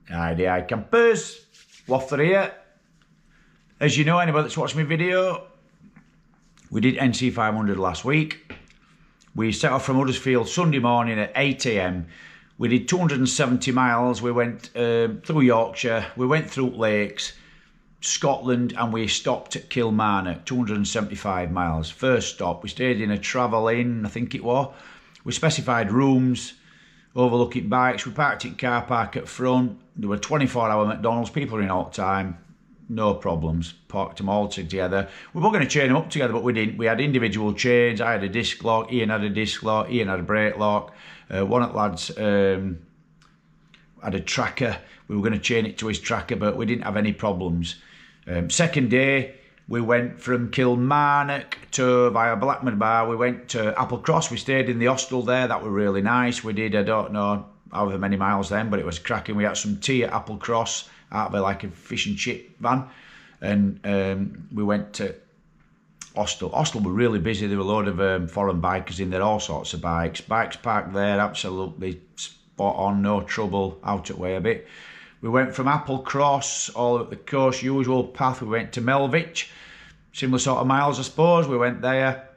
Hi campers, Waffler here. As you know, anybody that's watched my video, we did NC500 last week. We set off from Huddersfield Sunday morning at 8 AM. We did 270 miles. We went through Yorkshire, we went through lakes, Scotland, and we stopped at Kilmarnock, 275 miles. First stop, we stayed in a travel inn, I think it was. We specified rooms overlooking bikes. We parked in car park at front. There were 24-hour McDonald's. People were in all the time. No problems. Parked them all together. We were going to chain them up together, but we didn't. We had individual chains. I had a disc lock. Ian had a disc lock. Ian had a brake lock. One of the lads had a tracker. We were going to chain it to his tracker, but we didn't have any problems. Second day, we went from Kilmarnock to via Blackman Bar. We went to Applecross. We stayed in the hostel there. That was really nice. We did, I don't know however many miles then, but it was cracking. We had some tea at Applecross out of like a fish and chip van. And we went to hostel. Hostel were really busy. There were a load of foreign bikers in there, all sorts of bikes. Bikes parked there, absolutely spot on, no trouble, out of way a bit. We went from Applecross, all up the coast, usual path. We went to Melvich, similar sort of miles, I suppose. We went there.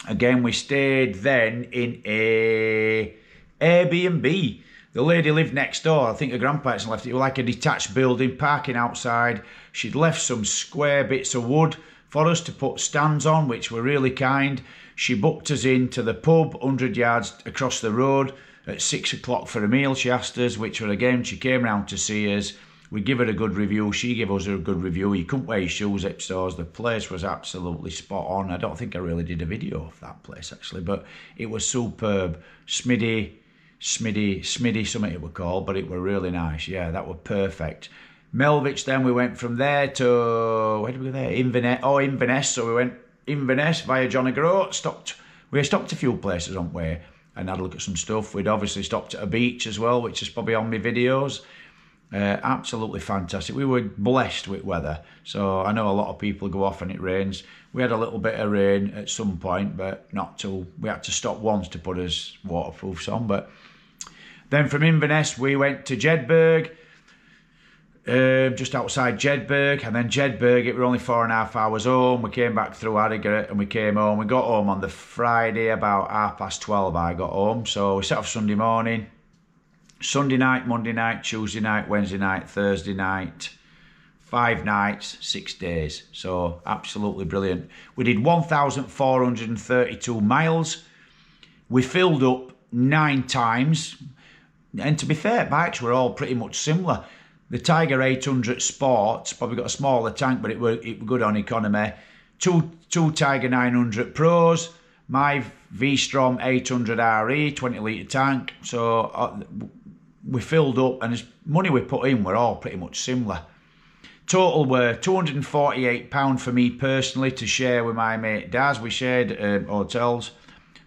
Again, we stayed then in a Airbnb. The lady lived next door. I think her grandparents left it. It was like a detached building, parking outside. She'd left some square bits of wood for us to put stands on, which were really kind. She booked us into the pub, 100 yards across the road, at 6 o'clock for a meal. She asked us, which were again, she came round to see us. We give her a good review. She gave us a good review. You couldn't wear your shoes upstairs. The place was absolutely spot on. I don't think I really did a video of that place actually, but it was superb. Smiddy, something it was called, but it were really nice. Yeah, that were perfect. Melvich, then we went from there to, where did we go there? Inverness. Oh, Inverness. So we went Inverness via John O'Groat. We stopped a few places, haven't we? And had a look at some stuff. We'd obviously stopped at a beach as well, which is probably on my videos. Absolutely fantastic. We were blessed with weather. So I know a lot of people go off and it rains. We had a little bit of rain at some point, but not till we had to stop once to put us waterproofs on. But then from Inverness, we went to Jedburgh, just outside Jedburgh, and then Jedburgh, it were only 4.5 hours home. We came back through Harrogate and we came home. We got home on the Friday about 12:30 I got home. So we set off Sunday morning, Sunday night, Monday night, Tuesday night, Wednesday night, Thursday night, 5 nights, 6 days. So absolutely brilliant. We did 1,432 miles. We filled up 9 times. And to be fair, bikes were all pretty much similar. The Tiger 800 Sports probably got a smaller tank, but it were good on economy. Two Tiger 900 Pros, my V-Strom 800 RE, 20 litre tank. So we filled up, and the money we put in were all pretty much similar. Total were £248 for me personally to share with my mate Daz. We shared hotels.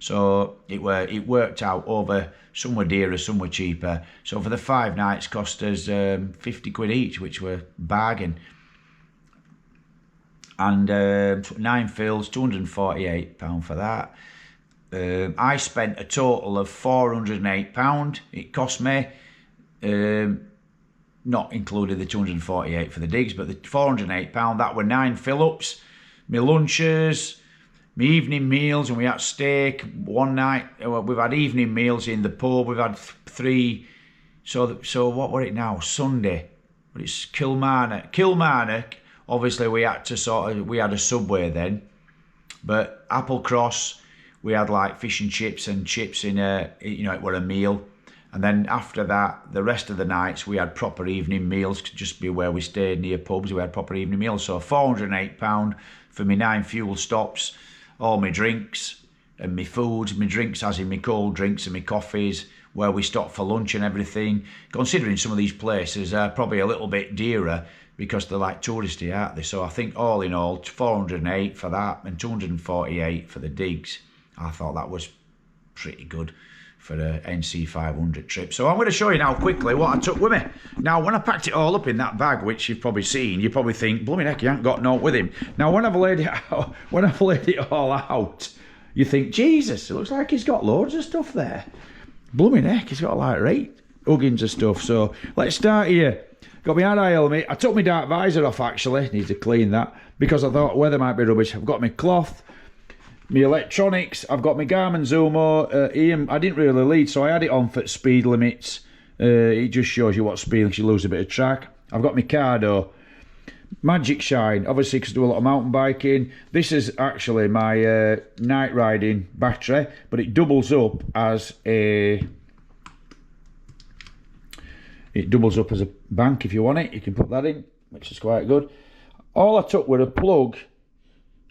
So it worked out over, some were dearer, some were cheaper. So for the 5 nights cost us 50 quid each, which were bargain. And 9 fills, £248 for that. I spent a total of £408. It cost me, not including the 248 for the digs, but the £408, that were 9 fill-ups, my lunches, my evening meals, and we had steak one night. We've had evening meals in the pub. We've had 3. So what were it now? Sunday. But it's Kilmarnock. Kilmarnock. Obviously, we had a Subway then. But Applecross, we had like fish and chips in it were a meal. And then after that, the rest of the nights we had proper evening meals. Could just be where we stayed near pubs. We had proper evening meals. So £408 for me 9 fuel stops. All my drinks and my foods, my drinks as in my cold drinks and my coffees, where we stopped for lunch and everything. Considering some of these places are probably a little bit dearer because they're like touristy, aren't they? So I think all in all, 408 for that and 248 for the digs. I thought that was pretty good for a NC500 trip. So I'm going to show you now quickly what I took with me. Now, when I packed it all up in that bag, which you've probably seen, you probably think, blooming heck, you ain't got no with him. Now, when I've laid it all out, you think, Jesus, it looks like he's got loads of stuff there. Blooming heck, he's got like, right, huggins and stuff. So let's start here. Got my eye helmet. I took my dark visor off actually. Need to clean that because I thought weather might be rubbish. I've got my cloth, my electronics. I've got my Garmin Zumo. Ian, I didn't really lead, so I had it on for speed limits. It just shows you what speed because you lose a bit of track. I've got my Cardo. Magic Shine, obviously because I do a lot of mountain biking. This is actually my night riding battery, but it doubles up as a bank if you want it. You can put that in, which is quite good. All I took were a plug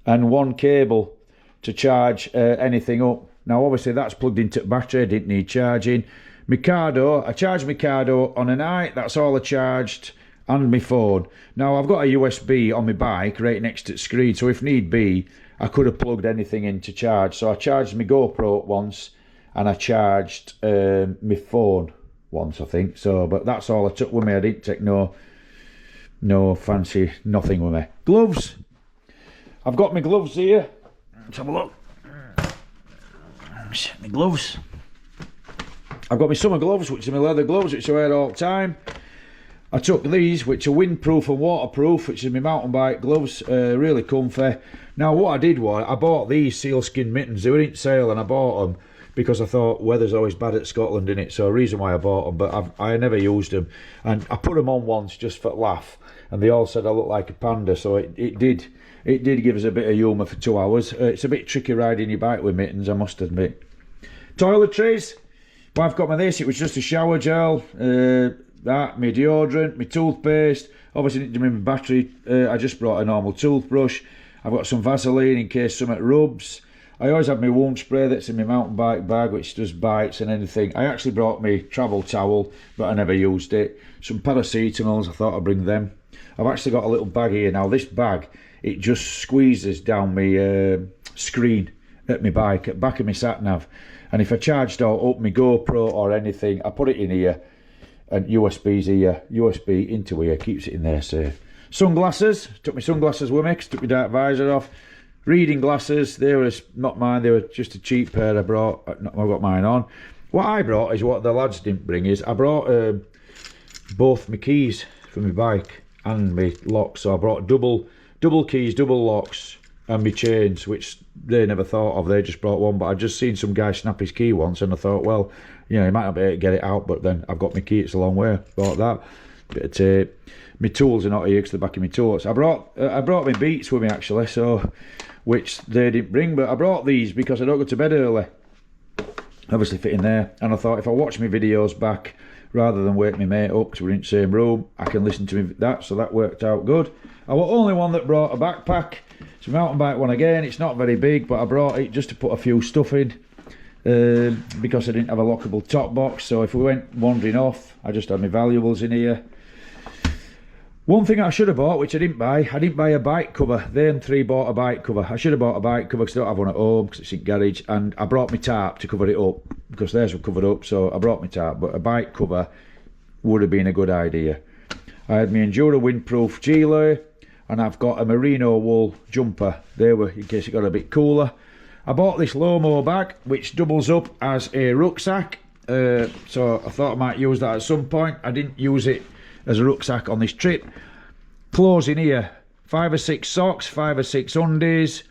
and one cable to charge anything up. Now obviously that's plugged into the battery, didn't need charging. Mikado, I charged Mikado on a night, that's all I charged, and my phone. Now I've got a USB on my bike right next to the screen, so if need be I could have plugged anything in to charge. So I charged my GoPro once and I charged my phone once I think. So but that's all I took with me. I didn't take no fancy nothing with me. Gloves, I've got my gloves here. Let's have a look. My gloves, I've got my summer gloves, which are my leather gloves, which I wear all the time. I took these, which are windproof and waterproof, which is my mountain bike gloves, really comfy. Now what I did was, I bought these sealskin mittens. They were in sale and I bought them because I thought weather's always bad at Scotland, innit? So a reason why I bought them, but I never used them. And I put them on once just for laugh, and they all said I look like a panda, so it did give us a bit of humour for 2 hours. It's a bit tricky riding your bike with mittens, I must admit. Toiletries, well, I've got my this, it was just a shower gel, that, my deodorant, my toothpaste, obviously didn't remember battery. I just brought a normal toothbrush. I've got some Vaseline in case something rubs. I always have my wound spray that's in my mountain bike bag, which does bites and anything. I actually brought my travel towel, but I never used it. Some paracetamols, I thought I'd bring them. I've actually got a little bag here now. This bag, it just squeezes down my screen at my bike, at the back of my sat nav. And if I charged up my GoPro or anything, I put it in here. And USB's here, USB into here, keeps it in there safe. Sunglasses, took my sunglasses with me, took my dark visor off. Reading glasses, they were not mine, they were just a cheap pair I brought. I got mine on. What I brought is what the lads didn't bring, is I brought both my keys for my bike and my locks. So I brought double keys, double locks, and my chains, which they never thought of. They just brought one, but I'd just seen some guy snap his key once and I thought, well, you know, he might not be able to get it out, but then I've got my key, it's a long way. Bought that. Bit of tape. My tools are not here because they're back in my tools. I brought my Beats with me actually, so which they didn't bring, but I brought these because I don't go to bed early. Obviously fit in there, and I thought if I watch my videos back rather than wake my mate up because we're in the same room, I can listen to that, so that worked out good. I was the only one that brought a backpack. It's a mountain bike one again, it's not very big, but I brought it just to put a few stuff in because I didn't have a lockable top box, so if we went wandering off, I just had my valuables in here. One thing I should have bought, which I didn't buy a bike cover. They and three bought a bike cover. I should have bought a bike cover because I don't have one at home because it's in garage, and I brought my tarp to cover it up because theirs were covered up, so I brought my tarp, but a bike cover would have been a good idea. I had my Enduro windproof gilet, and I've got a merino wool jumper. They were in case it got a bit cooler. I bought this Lomo bag which doubles up as a rucksack, so I thought I might use that at some point. I didn't use it as a rucksack on this trip. Clothes in here, 5 or 6 socks, 5 or 6 undies,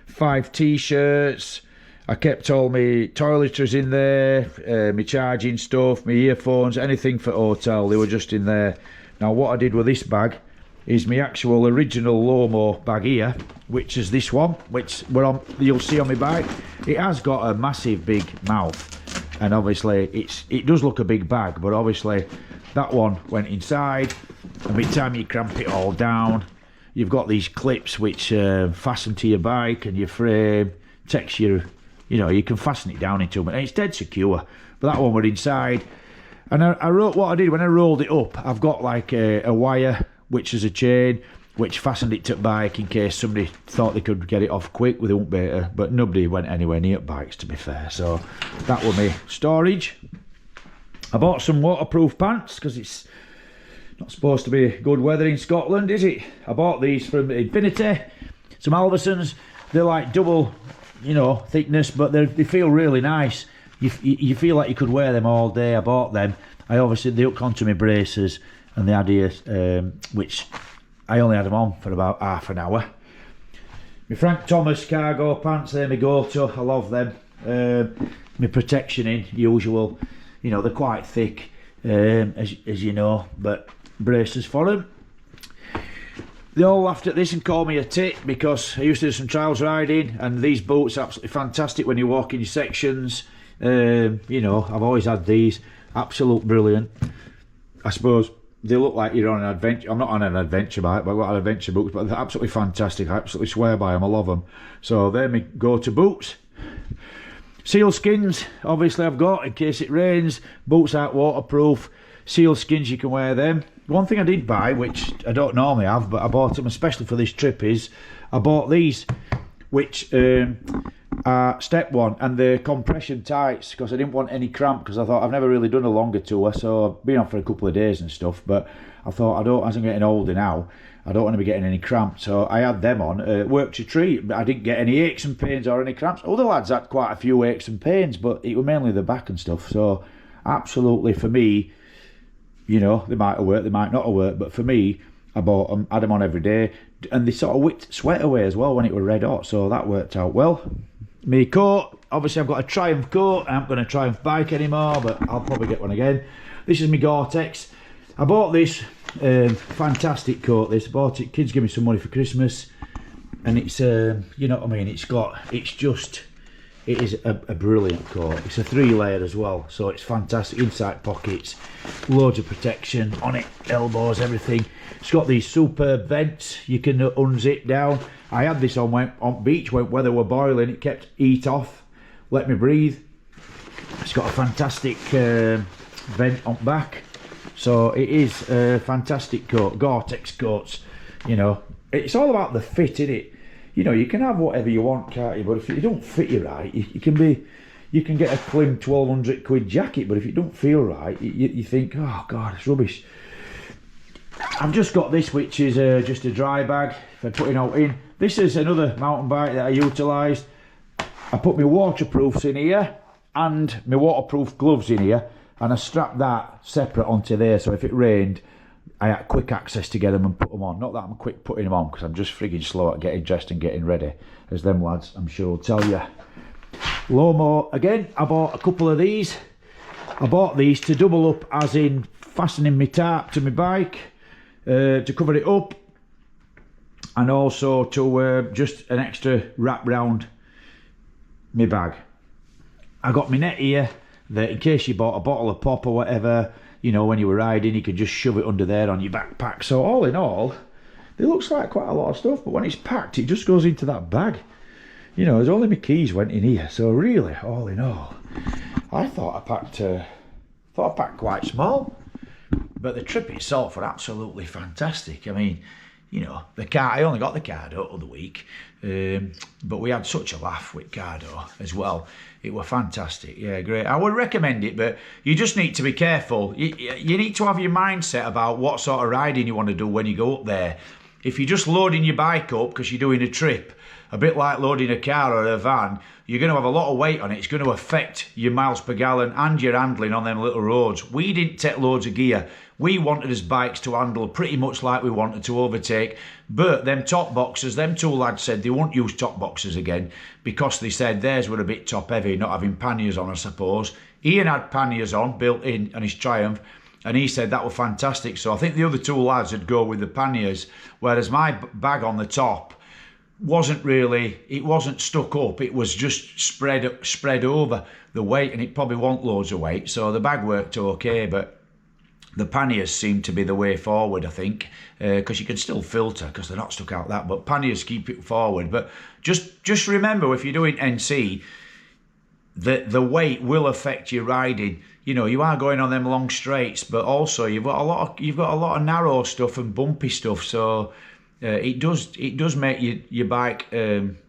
5 t-shirts. I kept all my toiletries in there, my charging stuff, my earphones, anything for hotel, they were just in there. Now what I did with this bag is my actual original Lomo bag here, which is this one, which you'll see on my bike. It has got a massive big mouth, and obviously it does look a big bag, but obviously that one went inside, and by the time you cramp it all down, you've got these clips which fasten to your bike and your frame, takes you know, you can fasten it down into them, and it's dead secure. But that one went inside, and I wrote what I did when I rolled it up. I've got like a wire, which is a chain, which fastened it to the bike in case somebody thought they could get it off quick with a won't better, but nobody went anywhere near bikes, to be fair. So that was my storage. I bought some waterproof pants because it's not supposed to be good weather in Scotland, is it? I bought these from Infinity, some Alversons. They're like double, you know, thickness, but they feel really nice. You feel like you could wear them all day. I bought them. I obviously, they hooked onto my braces and they had here, which I only had them on for about half an hour. My Frank Thomas cargo pants, they're my go-to, I love them. My protection in, usual, you know, they're quite thick, as you know, but braces for them. They all laughed at this and called me a tit because I used to do some trials riding, and these boots are absolutely fantastic when you walk in your sections. You know, I've always had these, absolute brilliant. I suppose they look like you're on an adventure. I'm not on an adventure bike, but I've got adventure boots, but they're absolutely fantastic. I absolutely swear by them, I love them. So they're my go-to boots. Seal skins, obviously I've got, in case it rains. Boots aren't waterproof. Seal skins, you can wear them. One thing I did buy, which I don't normally have, but I bought them especially for this trip, is I bought these, which are step one, and the compression tights, because I didn't want any cramp, because I thought I've never really done a longer tour, so I've been on for a couple of days and stuff, but I thought, as I'm getting older now, I don't want to be getting any cramp, so I had them on. Worked a treat, but I didn't get any aches and pains or any cramps. Other lads had quite a few aches and pains, but it was mainly the back and stuff, so absolutely for me, you know, they might have worked, they might not have worked, but for me, I bought them, had them on every day, and they sort of whipped sweat away as well when it was red hot, so that worked out well. Me coat, obviously I've got a Triumph coat. I haven't got a Triumph bike anymore, but I'll probably get one again. This is my Gore-Tex. I bought this fantastic coat. This, I bought it, kids give me some money for Christmas, and it's you know what I mean, it is a brilliant coat. It's a 3-layer as well, so it's fantastic. Inside pockets, loads of protection on it, elbows, everything. It's got these superb vents you can unzip down. I had this on beach when weather were boiling. It kept heat off, let me breathe. It's got a fantastic vent on back, so it is a fantastic coat. Gore-Tex coats, you know, it's all about the fit, isn't it? You know, you can have whatever you want, can't you? But if it don't fit you right, you can get a clean 1,200 quid jacket, but if it don't feel right, you think, oh God, it's rubbish. I've just got this, which is just a dry bag for putting out in. This is another mountain bike that I utilised. I put my waterproofs in here and my waterproof gloves in here, and I strapped that separate onto there, so if it rained, I had quick access to get them and put them on. Not that I'm quick putting them on, because I'm just frigging slow at getting dressed and getting ready, as them lads I'm sure will tell you. Lomo, again, I bought a couple of these. I bought these to double up, as in fastening my tarp to my bike, to cover it up, and also to just an extra wrap round my bag. I got my net here, that in case you bought a bottle of pop or whatever, you know, when you were riding, you could just shove it under there on your backpack. So all in all, it looks like quite a lot of stuff, but when it's packed, it just goes into that bag. You know, there's only my keys went in here, so really, all in all, I thought I packed quite small. But the trip itself was absolutely fantastic. I mean, you know, the car, I only got the Cardo the other week, but we had such a laugh with Cardo as well. It was fantastic, yeah, great. I would recommend it, but you just need to be careful. You need to have your mindset about what sort of riding you want to do when you go up there. If you're just loading your bike up because you're doing a trip, a bit like loading a car or a van, you're going to have a lot of weight on it. It's going to affect your miles per gallon and your handling on them little roads. We didn't take loads of gear. We wanted as bikes to handle pretty much like we wanted to overtake. But them top boxes, them two lads said they won't use top boxes again because they said theirs were a bit top heavy, not having panniers on, I suppose. Ian had panniers on, built in, on his Triumph, and he said that was fantastic. So I think the other two lads would go with the panniers, whereas my bag on the top wasn't really, it wasn't stuck up, it was just spread over the weight, and it probably won't loads of weight, so the bag worked okay. But the panniers seem to be the way forward, I think, because you can still filter because they're not stuck out that, but panniers keep it forward. But just remember, if you're doing NC, that the weight will affect your riding. You know, you are going on them long straights, but also you've got a lot of narrow stuff and bumpy stuff, so it does make your bike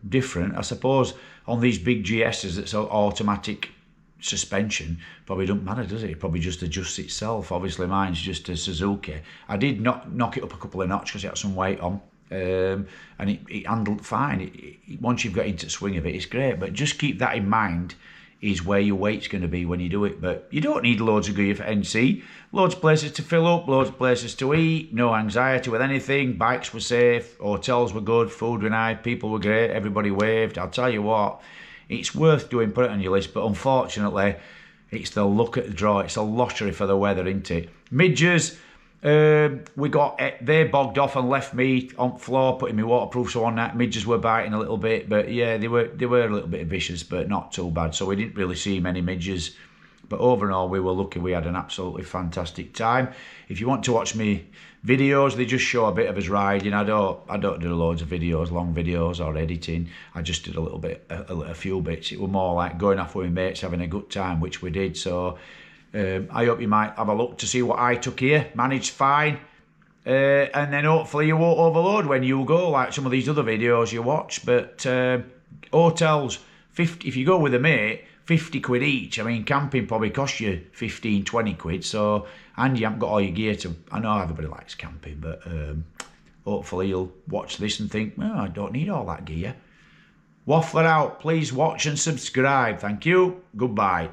different. I suppose on these big GSs that's automatic suspension, probably don't matter, does it? It probably just adjusts itself. Obviously mine's just a Suzuki. I did knock it up a couple of notches because it had some weight on, and it handled fine. Once you've got into the swing of it, it's great, but just keep that in mind is where your weight's going to be when you do it. But you don't need loads of gear for NC. Loads of places to fill up, loads of places to eat, no anxiety with anything. Bikes were safe, hotels were good, food were nice, people were great, everybody waved. I'll tell you what, it's worth doing, put it on your list, but unfortunately, it's the luck at the draw. It's a lottery for the weather, isn't it? Midges, they bogged off and left me on the floor, putting me waterproof, so on that. Midges were biting a little bit, but yeah, they were a little bit vicious, but not too bad. So we didn't really see many midges. But overall, we were lucky. We had an absolutely fantastic time. If you want to watch me videos, they just show a bit of us riding. I don't do loads of videos, long videos or editing. I just did a little bit, a few bits. It was more like going off with my mates, having a good time, which we did. So I hope you might have a look to see what I took here. Managed fine. And then hopefully you won't overload when you go, like some of these other videos you watch. But hotels, 50, if you go with a mate, 50 quid each. I mean, camping probably costs you 15, 20 quid. So, and you haven't got all your gear to... I know everybody likes camping, but hopefully you'll watch this and think, oh, I don't need all that gear. Waffler out. Please watch and subscribe. Thank you. Goodbye.